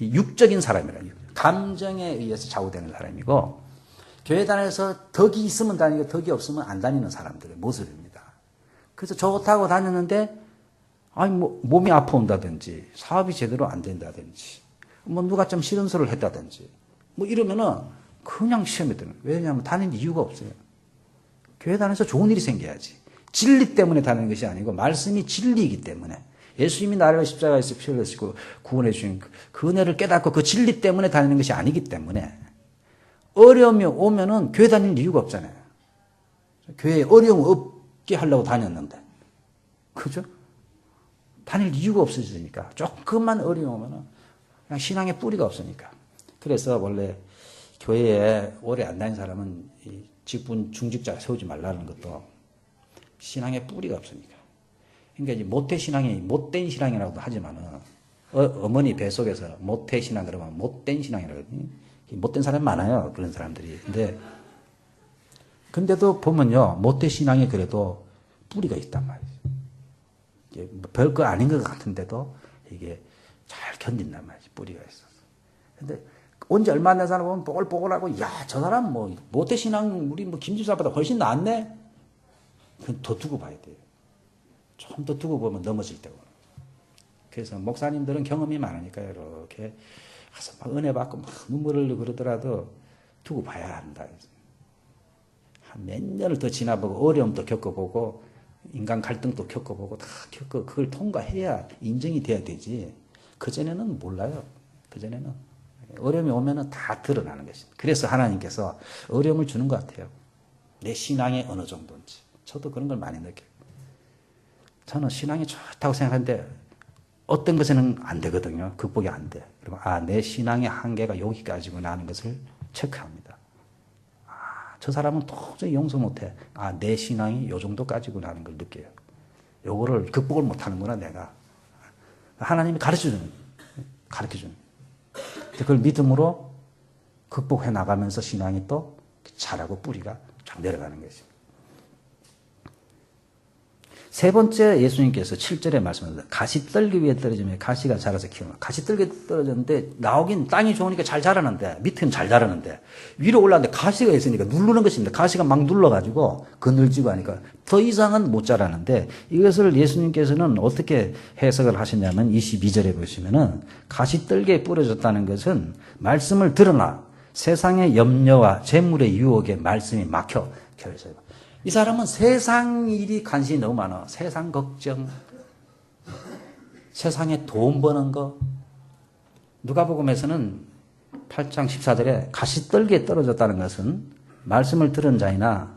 육적인 사람이라 감정에 의해서 좌우되는 사람이고 교회 다녀서 덕이 있으면 다니고 덕이 없으면 안 다니는 사람들의 모습입니다. 그래서 좋다고 다녔는데 몸이 아파온다든지 사업이 제대로 안 된다든지 누가 좀 싫은 소리를 했다든지 이러면은 그냥 시험에 드는 거예요. 왜냐하면 다니는 이유가 없어요. 교회 다녀서 좋은 일이 생겨야지. 진리 때문에 다니는 것이 아니고 말씀이 진리이기 때문에 예수님이 나를 십자가에서 피 흘리시고 구원해 주신 그 은혜를 깨닫고 그 진리 때문에 다니는 것이 아니기 때문에 어려움이 오면은 교회 다니는 이유가 없잖아요. 교회에 어려움 없게 하려고 다녔는데 그죠? 다닐 이유가 없어지니까 조금만 어려움 오면은 그냥 신앙의 뿌리가 없으니까. 그래서 원래 교회에 오래 안 다닌 사람은 이 직분 중직자 세우지 말라는 것도 신앙의 뿌리가 없으니까. 그러니까 이제 모태신앙이 못된 신앙이라고도 하지만은 어머니 뱃속에서 모태신앙 그러면 못된 신앙이라고 하거든요. 못된 사람이 많아요. 그런 사람들이. 근데도 보면요. 모태신앙이 그래도 뿌리가 있단 말이죠. 별거 아닌 것 같은데도 이게 잘 견딘단 말이죠. 뿌리가 있어서. 근데 온지 얼마 안 된 사람 보면 뽀글뽀글하고 저 사람 모태신앙 우리 김집사보다 훨씬 낫네? 그건 더 두고 봐야 돼요. 좀 더 두고 보면 넘어질 때고. 그래서 목사님들은 경험이 많으니까 이렇게 가서 막 은혜 받고 막 눈물을 흘리고 그러더라도 두고 봐야 한다. 한 몇 년을 더 지나보고 어려움도 겪어보고 인간 갈등도 겪어보고 다 그걸 통과해야 인정이 돼야 되지. 그전에는 몰라요. 그전에는. 어려움이 오면은 다 드러나는 것입니다. 그래서 하나님께서 어려움을 주는 것 같아요. 내 신앙이 어느 정도인지. 저도 그런 걸 많이 느껴요. 저는 신앙이 좋다고 생각하는데 어떤 것에는 안 되거든요. 극복이 안 돼. 그러면 내 신앙의 한계가 여기까지구나 하는 것을 체크합니다. 저 사람은 도저히 용서 못해. 내 신앙이 요 정도까지구나 하는 걸 느껴요. 요거를 극복을 못하는구나 내가. 하나님이 가르쳐주는. 그걸 믿음으로 극복해 나가면서 신앙이 또 자라고 뿌리가 쫙 내려가는 것입니다. 세 번째 예수님께서 7절에 말씀하셨습니다. 가시떨기 위에 떨어지면 가시가 자라서 키우는. 가시떨기 떨어졌는데 나오긴 땅이 좋으니까 잘 자라는데 밑에는 잘 자라는데 위로 올라왔는데 가시가 있으니까 누르는 것입니다. 가시가 막 눌러가지고 그늘지고 하니까 더 이상은 못 자라는데 이것을 예수님께서는 어떻게 해석을 하셨냐면 22절에 보시면은 가시떨기에 뿌려졌다는 것은 말씀을 들으나 세상의 염려와 재물의 유혹에 말씀이 막혀 결해져요. 이 사람은 세상 일이 관심이 너무 많아. 세상 걱정, 세상에 돈 버는 거. 누가복음에서는 8장 14절에 가시떨기에 떨어졌다는 것은 말씀을 들은 자이나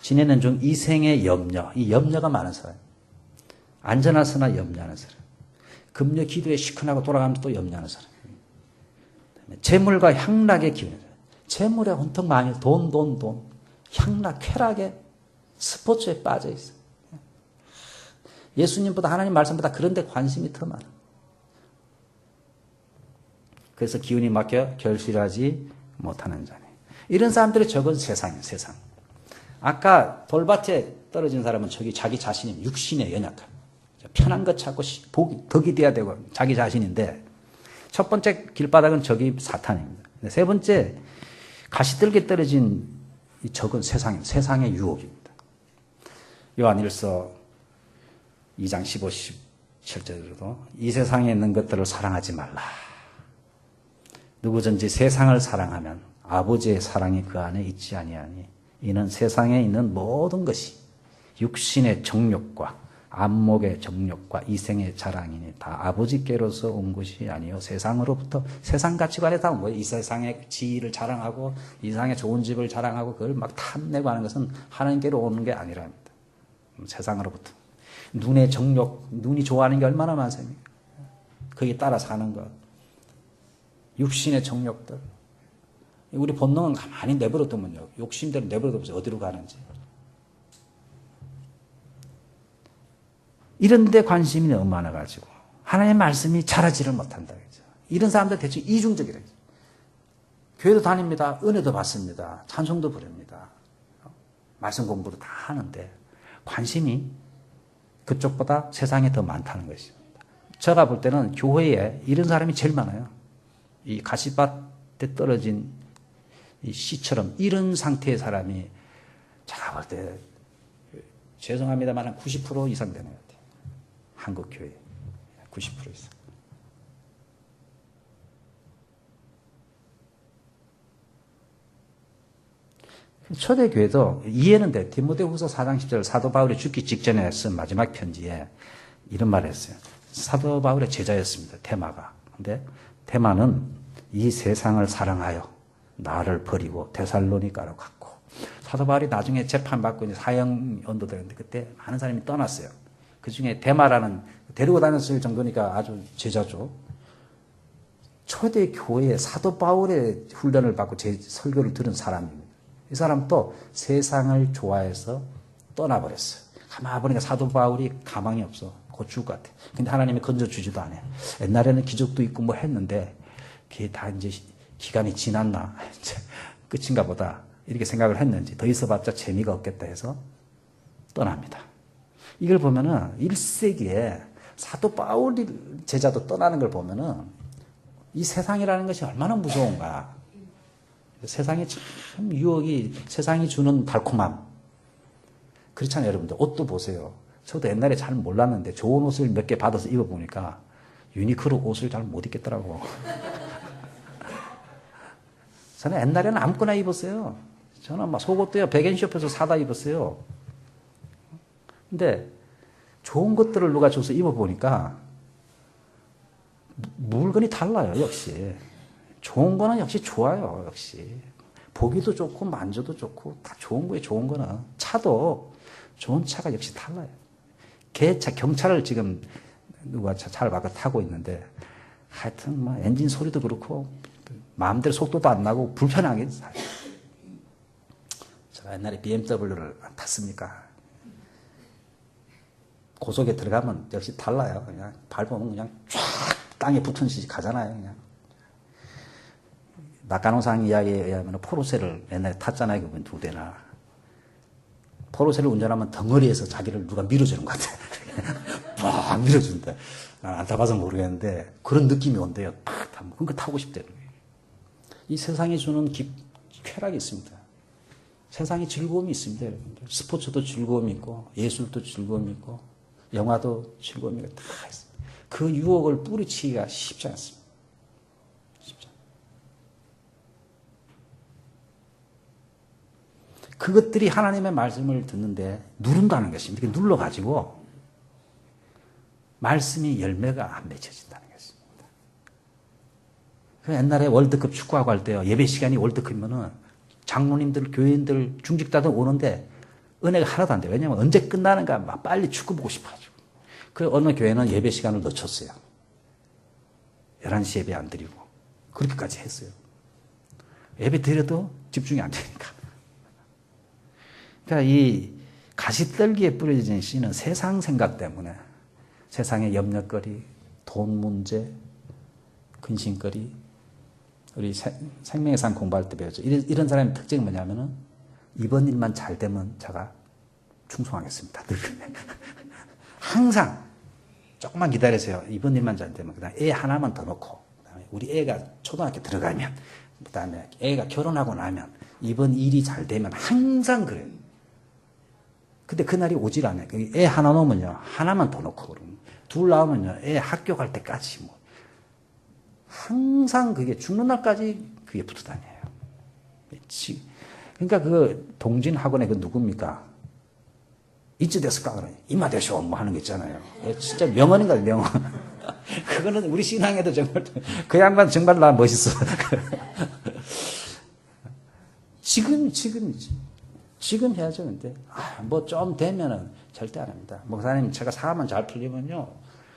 지내는 중 이생의 염려, 이 염려가 많은 사람. 안전하서나 염려하는 사람. 금요 기도에 시큰하고 돌아가면서 또 염려하는 사람. 재물과 향락의 기운이에요. 재물에 온통 많이 돈. 향락, 쾌락에 스포츠에 빠져 있어요. 예수님보다 하나님 말씀보다 그런 데 관심이 더 많아요. 그래서 기운이 막혀 결실하지 못하는 자네. 이런 사람들의 적은 세상이에요. 세상. 아까 돌밭에 떨어진 사람은 자기 자신이 육신에 연약함. 편한 것 찾고 덕이 돼야 되고 자기 자신인데 첫 번째 길바닥은 적이 사탄입니다. 세 번째 가시떨게 떨어진 이 적은 세상입니다. 세상의 유혹입니다. 요한일서 2장 15, 17절에도 이 세상에 있는 것들을 사랑하지 말라. 누구든지 세상을 사랑하면 아버지의 사랑이 그 안에 있지 아니하니 이는 세상에 있는 모든 것이 육신의 정욕과 안목의 정욕과 이생의 자랑이니 다 아버지께로서 온 것이 아니요 세상으로부터 세상 가치관에 다 온 거예요. 이 세상의 지위를 자랑하고 이 세상의 좋은 집을 자랑하고 그걸 막 탐내고 하는 것은 하나님께로 오는 게 아니랍니다. 세상으로부터 눈의 정욕, 눈이 좋아하는 게 얼마나 많습니까? 거기에 따라 사는 것, 육신의 정욕들. 우리 본능은 가만히 내버려두면요, 욕심대로 내버려두면서 어디로 가는지. 이런 데 관심이 너무 많아가지고 하나님의 말씀이 자라지를 못한다. 이런 사람들 대충 이중적이라. 교회도 다닙니다. 은혜도 받습니다. 찬송도 부릅니다. 말씀 공부도 다 하는데 관심이 그쪽보다 세상에 더 많다는 것입니다. 제가 볼 때는 교회에 이런 사람이 제일 많아요. 이 가시밭에 떨어진 이 씨처럼 이런 상태의 사람이 제가 볼 때 죄송합니다만 한 90% 이상 되는 것 같아요. 한국 교회 90% 이상. 초대교회도 이해는 돼. 디모데후서 4장 10절 사도 바울이 죽기 직전에 쓴 마지막 편지에 이런 말을 했어요. 사도 바울의 제자였습니다. 데마가. 근데 데마는 이 세상을 사랑하여 나를 버리고 데살로니가로 갔고, 사도 바울이 나중에 재판받고 이제 사형 언도되는데 그때 많은 사람이 떠났어요. 그 중에 데마라는 데리고 다녔을 정도니까 아주 제자죠. 초대 교회에 사도 바울의 훈련을 받고 제 설교를 들은 사람입니다. 이 사람도 세상을 좋아해서 떠나버렸어요. 가만히 보니까 사도 바울이 가망이 없어. 곧 죽을 것 같아. 근데 하나님이 건져주지도 않아요. 옛날에는 기적도 있고 뭐 했는데 그게 다 이제 기간이 지났나 이제 끝인가 보다 이렇게 생각을 했는지 더 있어봤자 재미가 없겠다 해서 떠납니다. 이걸 보면은 1세기에 사도 바울 제자도 떠나는 걸 보면은 이 세상이라는 것이 얼마나 무서운가. 세상에 참 유혹이, 세상이 주는 달콤함. 그렇잖아요, 여러분들. 옷도 보세요. 저도 옛날에 잘 몰랐는데 좋은 옷을 몇 개 받아서 입어보니까 유니크로 옷을 잘 못 입겠더라고. 저는 옛날에는 아무거나 입었어요. 저는 막 속옷도요, 백앤숍에서 사다 입었어요. 근데 좋은 것들을 누가 줘서 입어보니까 물건이 달라요, 역시. 좋은 거는 역시 좋아요, 역시. 보기도 좋고, 만져도 좋고, 다 좋은 거예요, 좋은 거는. 차도 좋은 차가 역시 달라요. 개차, 경차를 지금 누가 차를 바꿔 타고 있는데, 하여튼 뭐 엔진 소리도 그렇고, 마음대로 속도도 안 나고, 불편하게 살아요. 제가 옛날에 BMW를 탔습니까? 고속에 들어가면 역시 달라요. 그냥 밟으면 그냥 쫙 땅에 붙은 듯이 가잖아요, 그냥. 낙관호상 이야기에 의하면 포르쉐를 옛날에 탔잖아요, 그분 두 대나. 포르쉐를 운전하면 덩어리에서 자기를 누가 밀어주는 것 같아. 막 밀어준다. 안 타봐서 모르겠는데 그런 느낌이 온대요. 팍 타면. 그러니까 타고 싶대요. 이 세상이 주는 쾌락이 있습니다. 세상에 즐거움이 있습니다, 여러분들. 스포츠도 즐거움이 있고, 예술도 즐거움이 있고, 영화도 즐거움이 다 있습니다. 그 유혹을 뿌리치기가 쉽지 않습니다. 그것들이 하나님의 말씀을 듣는데 누른다는 것입니다. 이렇게 눌러가지고 말씀이 열매가 안 맺혀진다는 것입니다. 그 옛날에 월드컵 축구하고 할 때요, 예배 시간이 월드컵이면은 장로님들, 교인들, 중직자들 오는데 은혜가 하나도 안 돼요. 왜냐하면 언제 끝나는가 막 빨리 축구 보고 싶어가지고. 그 어느 교회는 예배 시간을 늦췄어요. 11시 예배 안 드리고. 그렇게까지 했어요. 예배 드려도 집중이 안 되니까. 그러니까 이 가시떨기에 뿌려진 씨는 세상 생각 때문에 세상의 염려거리, 돈 문제, 근심거리, 우리 생명의 산 공부할 때 배웠죠. 이런 사람의 특징이 뭐냐면은 이번 일만 잘 되면 제가 충성하겠습니다. 항상 조금만 기다리세요. 이번 일만 잘 되면 그다음 애 하나만 더 넣고 그다음에 우리 애가 초등학교 들어가면 그다음에 애가 결혼하고 나면 이번 일이 잘 되면 항상 그래요. 근데 그날이 오질 않아요. 애 하나 놓으면요 하나만 더 넣고 그러면 둘 나오면요 애 학교 갈 때까지 뭐 항상 그게 죽는 날까지 그게 붙어 다녀요. 그러니까 그 동진 학원에 그 누굽니까? 이츠 데스까 그러니 이마 되쇼 뭐 하는 거 있잖아요. 진짜 명언인가요, 명언. 그거는 우리 신앙에도 정말 그 양반 정말 나 멋있어. 지금이지. 지금 해야죠. 근데 뭐 좀 되면은 절대 안 합니다. 목사님 제가 사업만 잘 풀리면요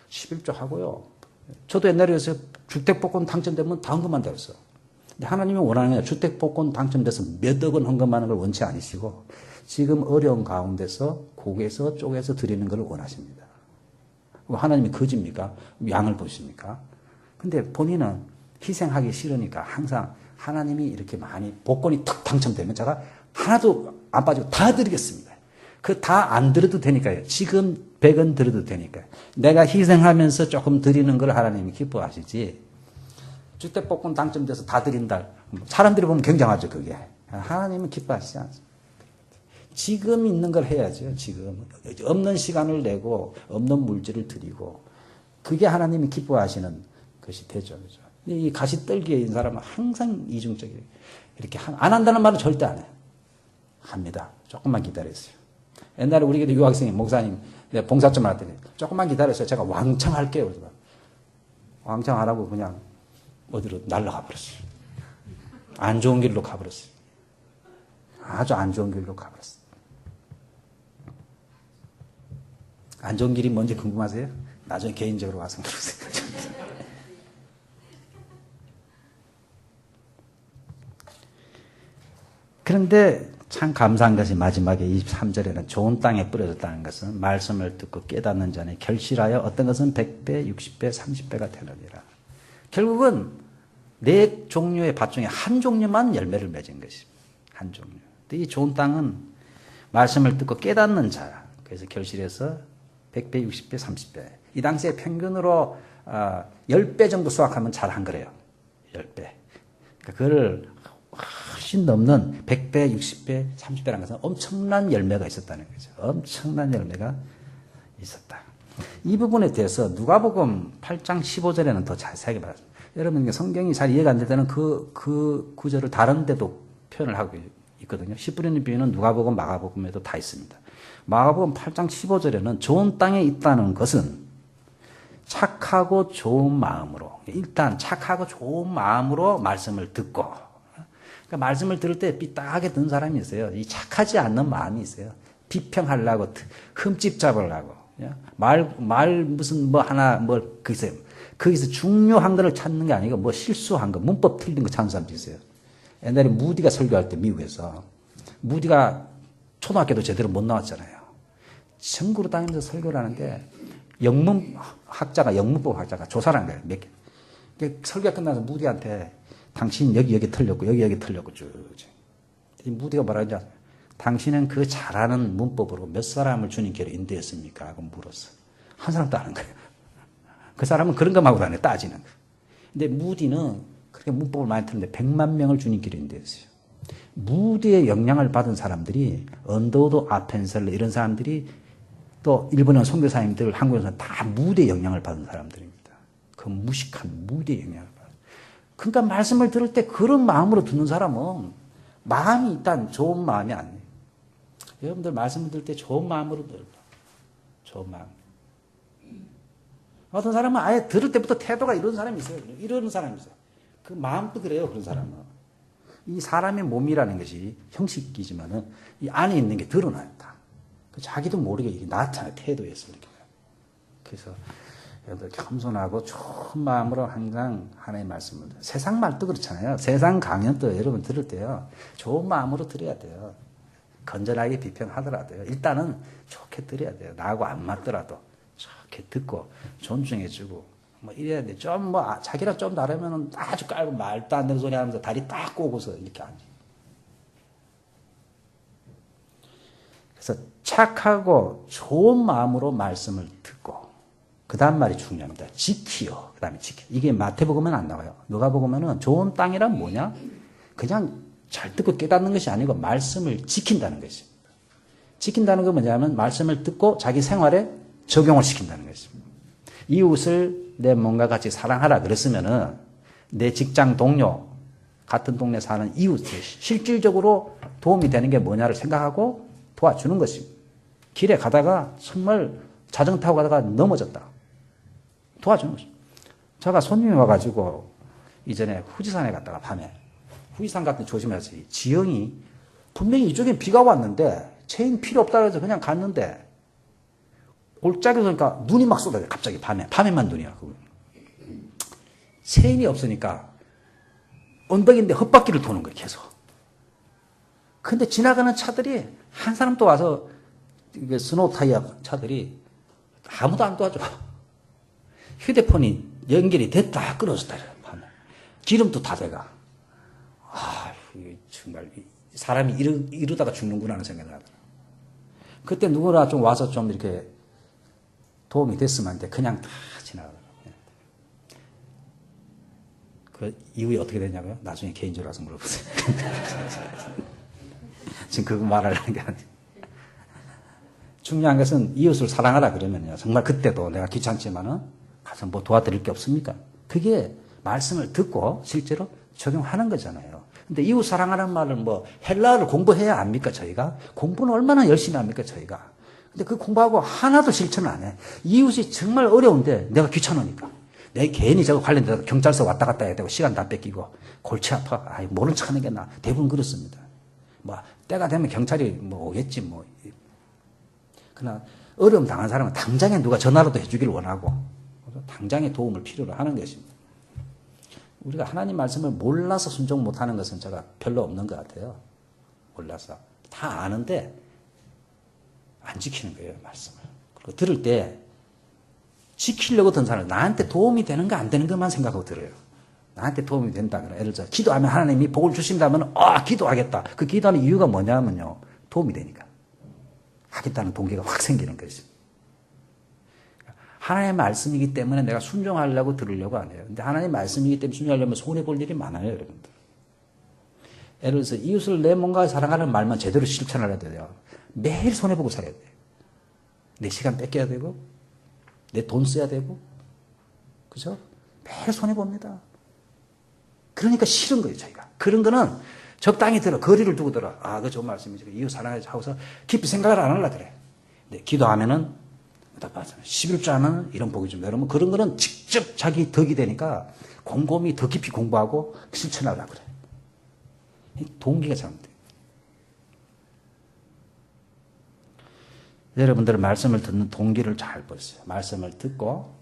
11조 하고요. 저도 옛날에 그래서 주택복권 당첨되면 다 헌금만 되었어. 근데 하나님이 원하는 게 주택복권 당첨돼서 몇억 원 헌금하는 걸 원치 않으시고 지금 어려운 가운데서 곡에서 쪼개서 드리는 걸 원하십니다. 하나님이 거짓입니까? 양을 보십니까? 근데 본인은 희생하기 싫으니까 항상 하나님이 이렇게 많이 복권이 탁 당첨되면 제가 하나도 안 빠지고 다 드리겠습니다. 그 다 안 드려도 되니까요. 지금 100원 드려도 되니까요. 내가 희생하면서 조금 드리는 걸 하나님이 기뻐하시지. 주택복권 당첨돼서 다 드린다. 사람들이 보면 굉장하죠, 그게. 하나님은 기뻐하시지 않습니다. 지금 있는 걸 해야죠, 지금. 없는 시간을 내고, 없는 물질을 드리고, 그게 하나님이 기뻐하시는 것이 되죠, 그죠. 이 가시떨기에 있는 사람은 항상 이중적이에요. 이렇게 안 한다는 말은 절대 안 해요. 합니다. 조금만 기다리세요. 옛날에 우리 교회 유학생이 목사님, 내가 봉사 좀 하더니 조금만 기다렸어요. 제가 왕창 할게요. 그래서 왕창 안 하고 그냥 어디로 날아가 버렸어요. 안 좋은 길로 가버렸어요. 아주 안 좋은 길로 가버렸어요. 안 좋은 길이 뭔지 궁금하세요? 나중에 개인적으로 와서 물으세요. 그런데 참 감사한 것이 마지막에 23절에는 좋은 땅에 뿌려졌다는 것은 말씀을 듣고 깨닫는 자는 결실하여 어떤 것은 100배, 60배, 30배가 되느니라. 결국은 네 종류의 밭 중에 한 종류만 열매를 맺은 것입니다. 한 종류. 이 좋은 땅은 말씀을 듣고 깨닫는 자. 그래서 결실해서 100배, 60배, 30배. 이 당시에 평균으로 10배 정도 수확하면 잘한 거래요. 10배. 그러니까 그걸 훨씬 넘는 100배, 60배, 30배라는 것은 엄청난 열매가 있었다는 거죠. 엄청난 열매가 있었다. 이 부분에 대해서 누가복음 8장 15절에는 더 자세하게 말합니다. 여러분 성경이 잘 이해가 안 될 때는 그 구절을 다른 데도 표현을 하고 있거든요. 씨 뿌리는 비유는 누가복음, 마가복음에도 다 있습니다. 마가복음 8장 15절에는 좋은 땅에 있다는 것은 착하고 좋은 마음으로, 일단 착하고 좋은 마음으로 말씀을 듣고, 그러니까 말씀을 들을 때 삐딱하게 든 사람이 있어요. 이 착하지 않는 마음이 있어요. 비평하려고, 흠집 잡으려고. 말 무슨 뭐 하나 뭐 거기서 중요한 거를 찾는 게 아니고 뭐 실수한 거, 문법 틀린 거 찾는 사람도 있어요. 옛날에 무디가 설교할 때 미국에서 무디가 초등학교도 제대로 못 나왔잖아요. 전국으로 다니면서 설교를 하는데 영문법 학자가 조사를 한 거예요. 몇 개. 설교가 끝나서 무디한테 당신 여기 틀렸고 여기 틀렸고 쭉. 이 무디가 뭐라 하냐? 당신은 그 잘하는 문법으로 몇 사람을 주님께로 인도했습니까? 하고 물었어. 한 사람도 안 한 거예요. 그 사람은 그런 것만 하고 다녀 따지는 거예요. 근데 무디는 그렇게 문법을 많이 틀는데 100만 명을 주님께로 인도했어요. 무디의 영향을 받은 사람들이 언더우드 아펜셀러 이런 사람들이 또 일본의 선교사님들 한국에서 다 무디의 영향을 받은 사람들입니다. 그 무식한 무디의 영향을 받은. 그러니까 말씀을 들을 때 그런 마음으로 듣는 사람은 마음이 일단 좋은 마음이 아니에요. 여러분들 말씀을 들을 때 좋은 마음으로 들어요. 좋은 마음. 어떤 사람은 아예 들을 때부터 태도가 이런 사람이 있어요. 이러는 사람이 있어요. 그 마음도 그래요. 그런 사람은. 이 사람의 몸이라는 것이 형식이지만은 이 안에 있는 게 드러나요. 다. 자기도 모르게 이게 나타나요. 태도에서. 이렇게. 그래서 그래도 겸손하고 좋은 마음으로 항상 하나님의 말씀을 세상 말도 그렇잖아요. 세상 강연도 여러분 들을 때요. 좋은 마음으로 들어야 돼요. 건전하게 비평하더라도요. 일단은 좋게 들어야 돼요. 나하고 안 맞더라도 좋게 듣고 존중해주고 뭐 이래야 돼. 좀 뭐 자기랑 좀 다르면은 아주 깔고 말도 안 되는 소리 하면서 다리 딱 꼬고서 이렇게 앉아. 그래서 착하고 좋은 마음으로 말씀을 듣고 그 다음 말이 중요합니다. 지키요. 그 다음에 지키. 이게 마태복음에는 안 나와요. 누가복음에는 좋은 땅이란 뭐냐? 그냥 잘 듣고 깨닫는 것이 아니고 말씀을 지킨다는 것입니다. 지킨다는 건 뭐냐면 말씀을 듣고 자기 생활에 적용을 시킨다는 것입니다. 이웃을 내 몸과 같이 사랑하라 그랬으면은 내 직장 동료, 같은 동네 사는 이웃에 실질적으로 도움이 되는 게 뭐냐를 생각하고 도와주는 것입니다. 길에 가다가 정말 자전거 타고 가다가 넘어졌다. 도와주는 거죠. 제가 손님이 와가지고 이전에 후지산에 갔다가 밤에 후지산 같은 데 조심해야지. 지형이 분명히 이쪽에 비가 왔는데 체인 필요 없다 그래서 그냥 갔는데 올짝이 오니까 눈이 막 쏟아져. 갑자기 밤에만 눈이야. 체인이 없으니까 언덕인데 헛바퀴를 도는 거예요. 계속. 근데 지나가는 차들이 한 사람도 와서 스노우 타이어 차들이 아무도 안 도와줘. 휴대폰이 연결이 됐다 끊어졌다. 밤에. 기름도 다 돼가. 아, 정말 사람이 이러다가 죽는구나 하는 생각이 나더라. 그때 누구나 좀 와서 좀 이렇게 도움이 됐으면 한데 그냥 다 지나가더라고요. 그 이후에 어떻게 됐냐고요? 나중에 개인적으로 와서 물어보세요. 지금 그거 말하려는 게 아니에요. 중요한 것은 이웃을 사랑하라 그러면요. 정말 그때도 내가 귀찮지만은 가서 뭐 도와드릴 게 없습니까? 그게 말씀을 듣고 실제로 적용하는 거잖아요. 근데 이웃 사랑하는 말을 뭐 헬라어를 공부해야 압니까, 저희가? 공부는 얼마나 열심히 합니까, 저희가? 근데 그 공부하고 하나도 실천을 안 해. 이웃이 정말 어려운데 내가 귀찮으니까. 내 괜히 저거 관련돼서 경찰서 왔다 갔다 해야 되고 시간 다 뺏기고 골치 아파. 아이, 모른 척 하는 게 나. 대부분 그렇습니다. 뭐 때가 되면 경찰이 뭐 오겠지 뭐. 그러나 어려움 당한 사람은 당장에 누가 전화라도 해주기를 원하고 당장에 도움을 필요로 하는 것입니다. 우리가 하나님 말씀을 몰라서 순종 못하는 것은 제가 별로 없는 것 같아요. 몰라서. 다 아는데 안 지키는 거예요, 말씀을. 그리고 들을 때 지키려고 든 사람은 나한테 도움이 되는가 안 되는 것만 생각하고 들어요. 나한테 도움이 된다. 예를 들어 기도하면 하나님이 복을 주신다면 기도하겠다. 그 기도하는 이유가 뭐냐면요. 도움이 되니까. 하겠다는 동기가 확 생기는 것입니다. 하나님의 말씀이기 때문에 내가 순종하려고 들으려고 안 해요. 근데 하나님의 말씀이기 때문에 순종하려면 손해볼 일이 많아요, 여러분들. 예를 들어서 이웃을 내 몸과 사랑하는 말만 제대로 실천을 해야 돼요. 매일 손해보고 살아야 돼요. 내 시간 뺏겨야 되고, 내 돈 써야 되고, 그죠? 매일 손해봅니다. 그러니까 싫은 거예요, 저희가. 그런 거는 적당히 들어, 거리를 두고 들어. 아, 그 좋은 말씀이지. 이웃 사랑하지 하고서 깊이 생각을 안 하려고 그래. 근데 기도하면은, 11조 하면 이런 복이 좀 여러분 그런 거는 직접 자기 덕이 되니까 곰곰이 더 깊이 공부하고 실천하려고 그래. 동기가 잘못돼요. 여러분들은 말씀을 듣는 동기를 잘 보세요. 말씀을 듣고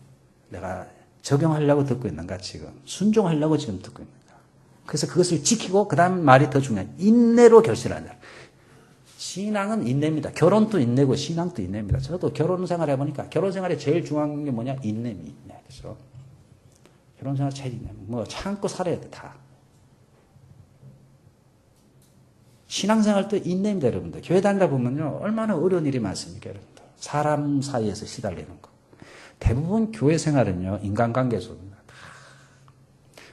내가 적용하려고 듣고 있는가 지금 순종하려고 지금 듣고 있는가. 그래서 그것을 지키고 그 다음 말이 더 중요해요. 인내로 결실하는 신앙은 인내입니다. 결혼도 인내고 신앙도 인내입니다. 저도 결혼 생활 해보니까 결혼 생활에 제일 중요한 게 뭐냐? 인내입니다. 그렇죠? 결혼 생활 제일 인내. 뭐 참고 살아야 돼 다. 신앙 생활도 인내입니다, 여러분들. 교회 다니다 보면요 얼마나 어려운 일이 많습니까, 여러분들. 사람 사이에서 시달리는 거. 대부분 교회 생활은요 인간관계에서입니다.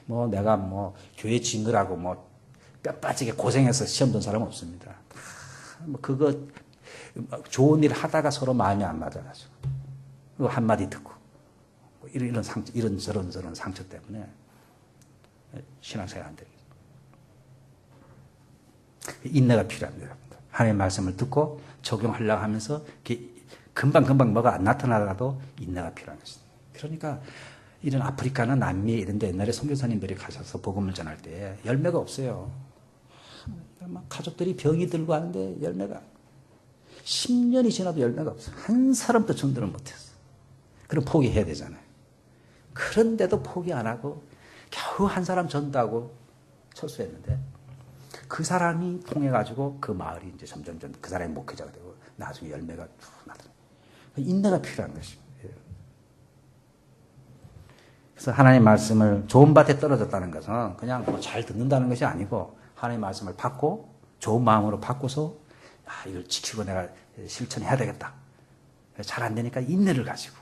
뭐 내가 뭐 교회 지느라고 뭐 뼈 빠지게 고생해서 시험 본 사람은 없습니다. 뭐 그거 좋은 일 하다가 서로 마음이 안 맞아가지고 그 한마디 듣고 뭐 이런 상처, 이런 저런 상처 때문에 신앙생활 안 됩니다. 인내가 필요합니다. 하나님의 말씀을 듣고 적용하려고 하면서 금방 뭐가 나타나더라도 인내가 필요한 것입니다. 그러니까 이런 아프리카나 남미 이런 데 옛날에 선교사님들이 가셔서 복음을 전할 때 열매가 없어요. 막 가족들이 병이 들고 하는데 열매가 10년이 지나도 열매가 없어요. 한 사람도 전도를 못했어. 그럼 포기해야 되잖아요. 그런데도 포기 안 하고 겨우 한 사람 전도하고 철수했는데 그 사람이 통해가지고 그 마을이 이제 점점 그 사람이 목회자가 되고 나중에 열매가 쭉 나더라고요. 인내가 필요한 것입니다. 그래서 하나님의 말씀을 좋은 밭에 떨어졌다는 것은 그냥 뭐 잘 듣는다는 것이 아니고 하나님의 말씀을 받고 좋은 마음으로 받고서 이걸 지키고 내가 실천해야 되겠다. 잘 안 되니까 인내를 가지고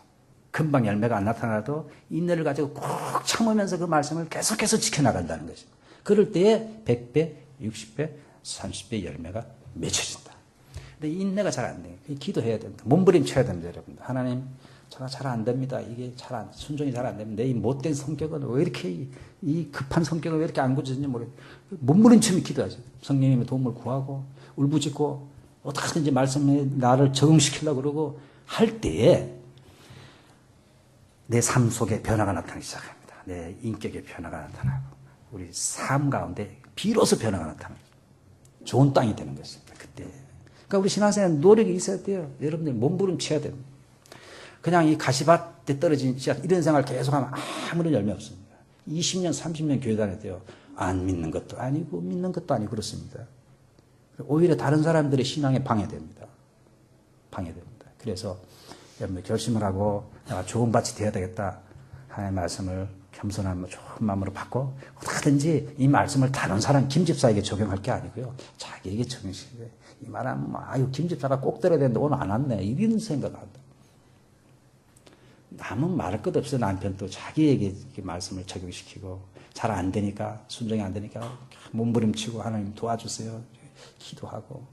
금방 열매가 안 나타나도 인내를 가지고 꼭 참으면서 그 말씀을 계속해서 지켜나간다는 것입니다. 그럴 때에 100배, 60배, 30배 열매가 맺혀진다. 근데 인내가 잘 안 돼요. 기도해야 됩니다. 몸부림쳐야 됩니다, 여러분. 하나님, 제가 잘 안 됩니다. 이게 순종이 잘 안 됩니다. 내 이 못된 성격은 왜 이렇게, 이 급한 성격은 왜 이렇게 안 고쳐지는지 모르겠어요. 몸부림치며 기도하죠. 성령님의 도움을 구하고, 울부짖고, 어떻게든지 말씀에 나를 적응시키려고 그러고 할 때에 내 삶 속에 변화가 나타나기 시작합니다. 내 인격의 변화가 나타나고, 우리 삶 가운데 비로소 변화가 나타나요. 좋은 땅이 되는 것입니다. 그때. 그러니까 우리 신앙생활 노력이 있어야 돼요. 여러분들 몸부림쳐야 됩니다. 그냥 이 가시밭에 떨어진 씨앗 이런 생활 계속하면 아무런 열매 없습니다. 20년, 30년 교회 다녔대요. 안 믿는 것도 아니고 믿는 것도 아니고 그렇습니다. 오히려 다른 사람들의 신앙에 방해됩니다. 방해됩니다. 그래서 여러분 결심을 하고 내가 좋은 밭이 되어야 되겠다. 하나님의 말씀을 겸손한 좋은 마음으로 받고 어떻게든지 이 말씀을 다른 사람 김집사에게 적용할 게 아니고요. 자기에게 적용시켜요. 이 말하면 아유 김집사가 꼭 들어야 되는데 오늘 안 왔네. 이런 생각을 한다. 남은 말할 것 없어요. 남편도 자기에게 말씀을 적용시키고 잘 안 되니까 순종이 안 되니까 몸부림치고 하나님 도와주세요. 기도하고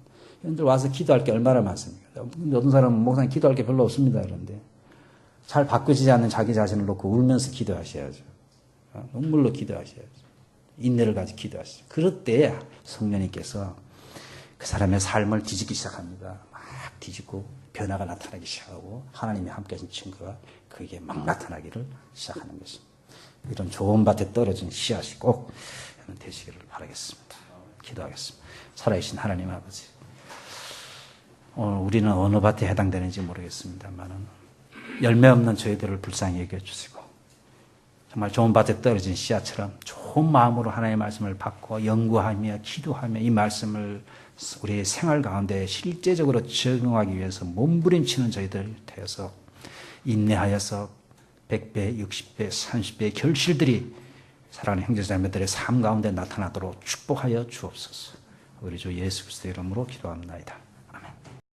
여러분들 와서 기도할 게 얼마나 많습니까? 어떤 사람은 목사님 기도할 게 별로 없습니다. 그런데 잘 바뀌지 않는 자기 자신을 놓고 울면서 기도하셔야죠. 눈물로 기도하셔야죠. 인내를 가지고 기도하시죠. 그럴 때 성령님께서 그 사람의 삶을 뒤집기 시작합니다. 막 뒤집고 변화가 나타나기 시작하고 하나님이 함께 하신 증거가 그게 막 나타나기를 시작하는 것입니다. 이런 좋은 밭에 떨어진 씨앗이 꼭 되시기를 바라겠습니다. 기도하겠습니다. 살아계신 하나님 아버지, 오늘 우리는 어느 밭에 해당되는지 모르겠습니다만은 열매 없는 저희들을 불쌍히 여겨 주시고 정말 좋은 밭에 떨어진 씨앗처럼 좋은 마음으로 하나님의 말씀을 받고 연구하며 기도하며 이 말씀을 우리의 생활 가운데 실제적으로 적용하기 위해서 몸부림치는 저희들 되어서 인내하여서 100배, 60배, 30배의 결실들이 사랑하는 형제자매들의 삶 가운데 나타나도록 축복하여 주옵소서. 우리 주 예수 그리스도의 이름으로 기도합니다.